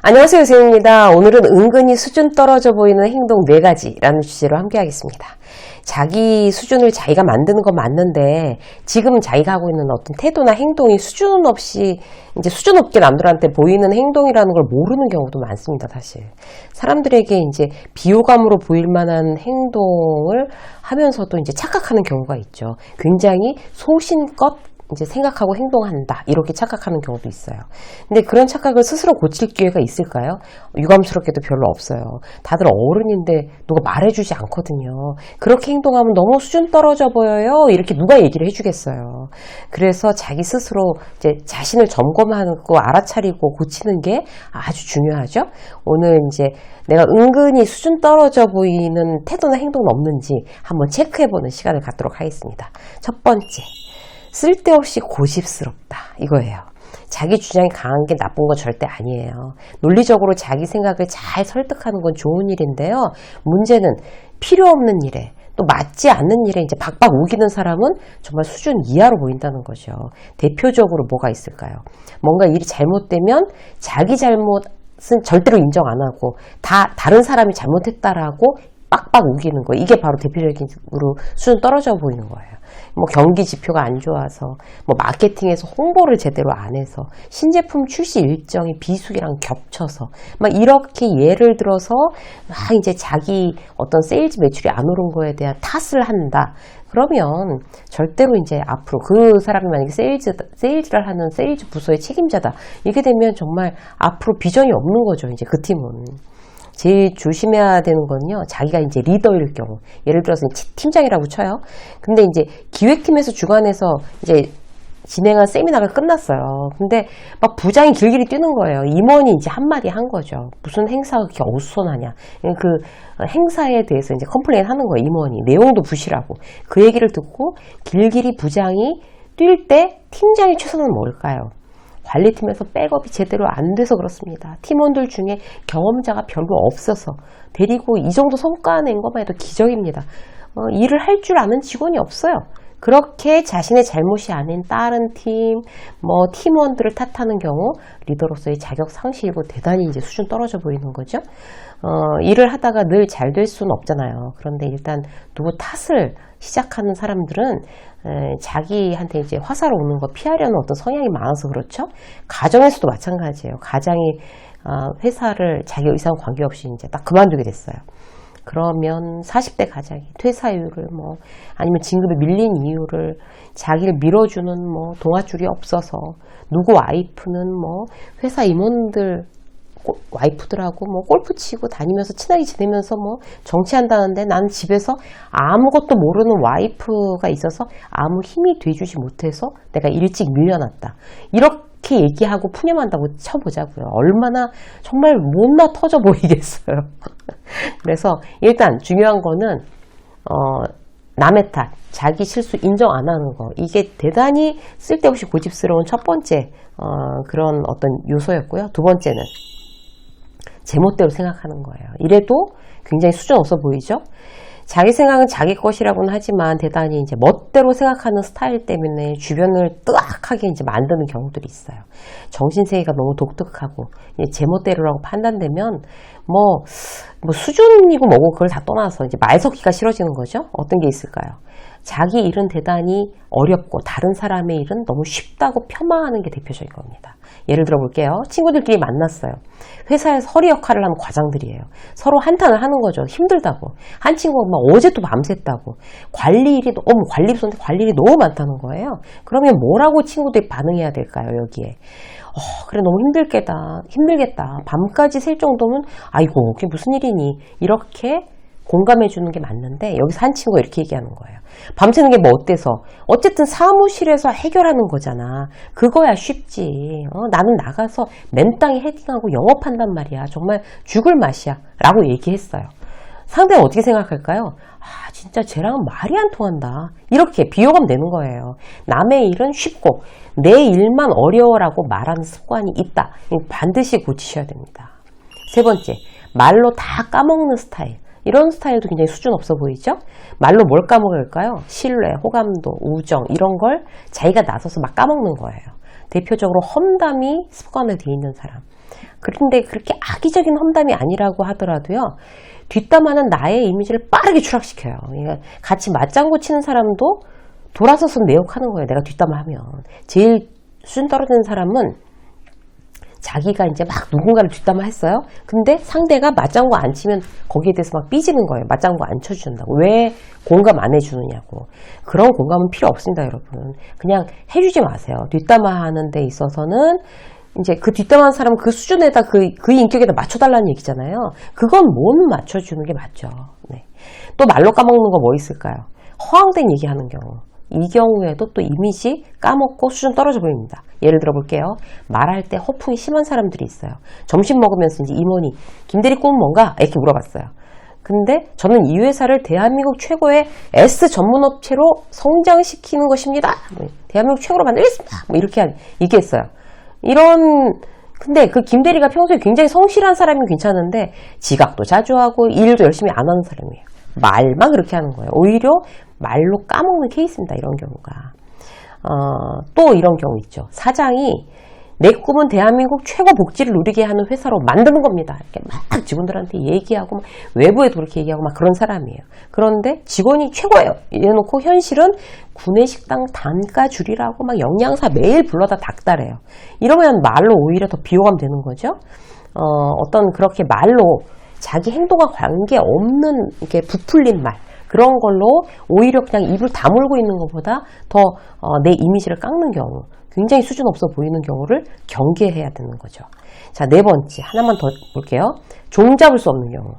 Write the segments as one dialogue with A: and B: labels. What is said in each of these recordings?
A: 안녕하세요, 세입니다. 오늘은 은근히 수준 떨어져 보이는 행동 4가지라는 주제로 함께 하겠습니다. 자기 수준을 자기가 만드는 건 맞는데 지금 자기가 하고 있는 어떤 태도나 행동이 수준 없이 이제 수준 없게 남들한테 보이는 행동이라는 걸 모르는 경우도 많습니다, 사실. 사람들에게 이제 비호감으로 보일 만한 행동을 하면서도 이제 착각하는 경우가 있죠. 굉장히 소신껏 이제 생각하고 행동한다 이렇게 착각하는 경우도 있어요. 근데 그런 착각을 스스로 고칠 기회가 있을까요? 유감스럽게도 별로 없어요. 다들 어른인데 누가 말해주지 않거든요. 그렇게 행동하면 너무 수준 떨어져 보여요. 이렇게 누가 얘기를 해주겠어요. 그래서 자기 스스로 이제 자신을 점검하고 알아차리고 고치는 게 아주 중요하죠. 오늘 이제 내가 은근히 수준 떨어져 보이는 태도나 행동은 없는지 한번 체크해보는 시간을 갖도록 하겠습니다. 첫 번째, 쓸데없이 고집스럽다 이거예요. 자기 주장이 강한 게 나쁜 건 절대 아니에요. 논리적으로 자기 생각을 잘 설득하는 건 좋은 일인데요. 문제는 필요 없는 일에 또 맞지 않는 일에 이제 박박 우기는 사람은 정말 수준 이하로 보인다는 거죠. 대표적으로 뭐가 있을까요? 뭔가 일이 잘못되면 자기 잘못은 절대로 인정 안 하고 다른 사람이 잘못했다라고 빡빡 우기는 거. 이게 바로 대표적으로 수준 떨어져 보이는 거예요. 뭐 경기 지표가 안 좋아서, 뭐 마케팅에서 홍보를 제대로 안 해서, 신제품 출시 일정이 비수기랑 겹쳐서, 막 이렇게 예를 들어서 막 이제 자기 어떤 세일즈 매출이 안 오른 거에 대한 탓을 한다. 그러면 절대로 이제 앞으로 그 사람이 만약에 세일즈를 하는 세일즈 부서의 책임자다. 이렇게 되면 정말 앞으로 비전이 없는 거죠. 이제 그 팀은. 제일 조심해야 되는 건요, 자기가 이제 리더일 경우, 예를 들어서 팀장이라고 쳐요. 근데 이제 기획팀에서 주관해서 이제 진행한 세미나가 끝났어요. 근데 막 부장이 길길이 뛰는 거예요. 임원이 이제 한마디 한 거죠. 무슨 행사가 그렇게 어수선하냐. 그 행사에 대해서 이제 컴플레인 하는 거예요, 임원이. 내용도 부실하고. 그 얘기를 듣고 길길이 부장이 뛸 때 팀장의 최선은 뭘까요? 관리팀에서 백업이 제대로 안 돼서 그렇습니다. 팀원들 중에 경험자가 별로 없어서 데리고 이 정도 성과 낸 것만 해도 기적입니다. 일을 할 줄 아는 직원이 없어요. 그렇게 자신의 잘못이 아닌 다른 팀, 팀원들을 탓하는 경우 리더로서의 자격 상실이고 대단히 이제 수준 떨어져 보이는 거죠. 일을 하다가 늘 잘 될 수는 없잖아요. 그런데 일단 누구 탓을 시작하는 사람들은 자기한테 이제 화살 오는 거 피하려는 어떤 성향이 많아서 그렇죠. 가정에서도 마찬가지예요. 가장이 회사를 자기 의사와 관계없이 이제 딱 그만두게 됐어요. 그러면 40대 가장이 퇴사율을 아니면 진급에 밀린 이유를 자기를 밀어주는 동아줄이 없어서 누구 와이프는 회사 임원들 와이프들하고 골프 치고 다니면서 친하게 지내면서 정치한다는데 나는 집에서 아무것도 모르는 와이프가 있어서 아무 힘이 돼주지 못해서 내가 일찍 밀려났다. 이렇게 얘기하고 푸념한다고 쳐보자고요. 얼마나 정말 못나 터져 보이겠어요. 그래서 일단 중요한 거는 남의 탓, 자기 실수 인정 안 하는 거, 이게 대단히 쓸데없이 고집스러운 첫 번째 그런 어떤 요소였고요. 두 번째는 제멋대로 생각하는 거예요. 이래도 굉장히 수준 없어 보이죠? 자기 생각은 자기 것이라고는 하지만 대단히 이제 멋대로 생각하는 스타일 때문에 주변을 뜨악하게 이제 만드는 경우들이 있어요. 정신세계가 너무 독특하고 제멋대로라고 판단되면 수준이고 뭐고 그걸 다 떠나서 이제 말 섞기가 싫어지는 거죠. 어떤 게 있을까요? 자기 일은 대단히 어렵고 다른 사람의 일은 너무 쉽다고 폄하하는 게 대표적인 겁니다. 예를 들어 볼게요. 친구들끼리 만났어요. 회사에서 허리 역할을 하는 과장들이에요. 서로 한탄을 하는 거죠. 힘들다고. 한 친구가 어제 또 밤샜다고. 관리부서인데 관리 일이 너무 많다는 거예요. 그러면 뭐라고 친구들이 반응해야 될까요, 여기에? 그래, 너무 힘들겠다. 밤까지 셀 정도면 아이고, 그게 무슨 일이니? 이렇게 공감해 주는 게 맞는데 여기서 한 친구가 이렇게 얘기하는 거예요. 밤새는 게 어때서? 어쨌든 사무실에서 해결하는 거잖아. 그거야 쉽지. 나는 나가서 맨땅에 헤딩하고 영업한단 말이야. 정말 죽을 맛이야. 라고 얘기했어요. 상대는 어떻게 생각할까요? 진짜 쟤랑은 말이 안 통한다. 이렇게 비호감 내는 거예요. 남의 일은 쉽고 내 일만 어려워라고 말하는 습관이 있다. 반드시 고치셔야 됩니다. 세 번째, 말로 다 까먹는 스타일. 이런 스타일도 굉장히 수준 없어 보이죠? 말로 뭘 까먹을까요? 신뢰, 호감도, 우정 이런 걸 자기가 나서서 막 까먹는 거예요. 대표적으로 험담이 습관에 돼 있는 사람. 그런데 그렇게 악의적인 험담이 아니라고 하더라도요. 뒷담화는 나의 이미지를 빠르게 추락시켜요. 그러니까 같이 맞장구 치는 사람도 돌아서서 내 욕하는 거예요. 내가 뒷담화하면. 제일 수준 떨어지는 사람은 자기가 이제 막 누군가를 뒷담화했어요. 근데 상대가 맞장구 안 치면 거기에 대해서 막 삐지는 거예요. 맞장구 안 쳐주는다고. 왜 공감 안 해주느냐고. 그런 공감은 필요 없습니다, 여러분. 그냥 해주지 마세요. 뒷담화하는 데 있어서는 이제 그 뒷담화하는 사람은 그 수준에다 그 인격에다 맞춰달라는 얘기잖아요. 그건 못 맞춰주는 게 맞죠. 네. 또 말로 까먹는 거 뭐 있을까요? 허황된 얘기하는 경우. 이 경우에도 또 이미지 까먹고 수준 떨어져 보입니다. 예를 들어 볼게요. 말할 때 허풍이 심한 사람들이 있어요. 점심 먹으면서 이제 이모니, 김대리 꿈은 뭔가? 이렇게 물어봤어요. 근데 저는 이 회사를 대한민국 최고의 S 전문업체로 성장시키는 것입니다. 대한민국 최고로 만들겠습니다. 뭐 이렇게 얘기했어요. 근데 그 김대리가 평소에 굉장히 성실한 사람이면 괜찮은데 지각도 자주 하고 일도 열심히 안 하는 사람이에요. 말만 그렇게 하는 거예요. 오히려 말로 까먹는 케이스입니다. 이런 경우가. 또 이런 경우 있죠. 사장이 내 꿈은 대한민국 최고 복지를 누리게 하는 회사로 만드는 겁니다. 이렇게 막 직원들한테 얘기하고 막 외부에도 그렇게 얘기하고 막 그런 사람이에요. 그런데 직원이 최고예요. 이래놓고 현실은 구내식당 단가 줄이라고 막 영양사 매일 불러다 닥달해요. 이러면 말로 오히려 더 비호감 되는 거죠. 어떤 그렇게 말로 자기 행동과 관계없는 이렇게 부풀린 말 그런 걸로 오히려 그냥 입을 다물고 있는 것보다 더 내 이미지를 깎는 경우 굉장히 수준 없어 보이는 경우를 경계해야 되는 거죠. 자, 네 번째 하나만 더 볼게요. 종잡을 수 없는 경우.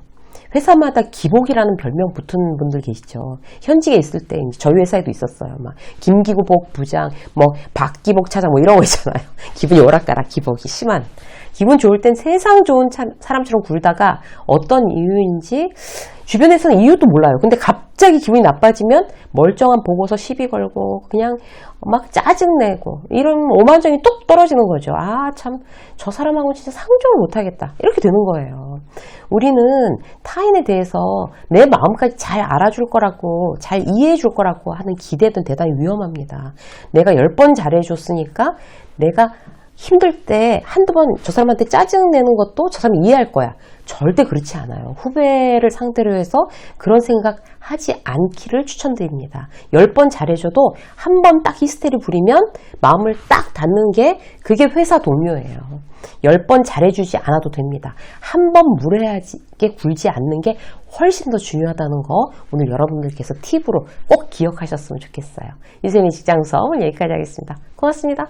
A: 회사마다 기복이라는 별명 붙은 분들 계시죠. 현직에 있을 때 저희 회사에도 있었어요. 막 김기복 부장, 뭐 박기복 차장 뭐 이런 거 있잖아요. 기분이 오락가락 기복이 심한. 기분 좋을 땐 세상 좋은 사람처럼 굴다가 어떤 이유인지 주변에서는 이유도 몰라요. 근데 갑자기 기분이 나빠지면 멀쩡한 보고서 시비 걸고 그냥 막 짜증내고 이런 오만정이 뚝 떨어지는 거죠. 아, 참 저 사람하고 진짜 상종을 못하겠다. 이렇게 되는 거예요. 우리는 타인에 대해서 내 마음까지 잘 알아줄 거라고 잘 이해해 줄 거라고 하는 기대는 대단히 위험합니다. 내가 10번 잘해줬으니까 내가 힘들 때 한두 번 저 사람한테 짜증내는 것도 저 사람이 이해할 거야. 절대 그렇지 않아요. 후배를 상대로 해서 그런 생각 하지 않기를 추천드립니다. 10번 잘해줘도 한 번 딱 히스테리 부리면 마음을 딱 닫는 게 그게 회사 동료예요. 10번 잘해주지 않아도 됩니다. 한 번 무례하게 굴지 않는 게 훨씬 더 중요하다는 거 오늘 여러분들께서 팁으로 꼭 기억하셨으면 좋겠어요. 유세민 직장 수업 오늘 여기까지 하겠습니다. 고맙습니다.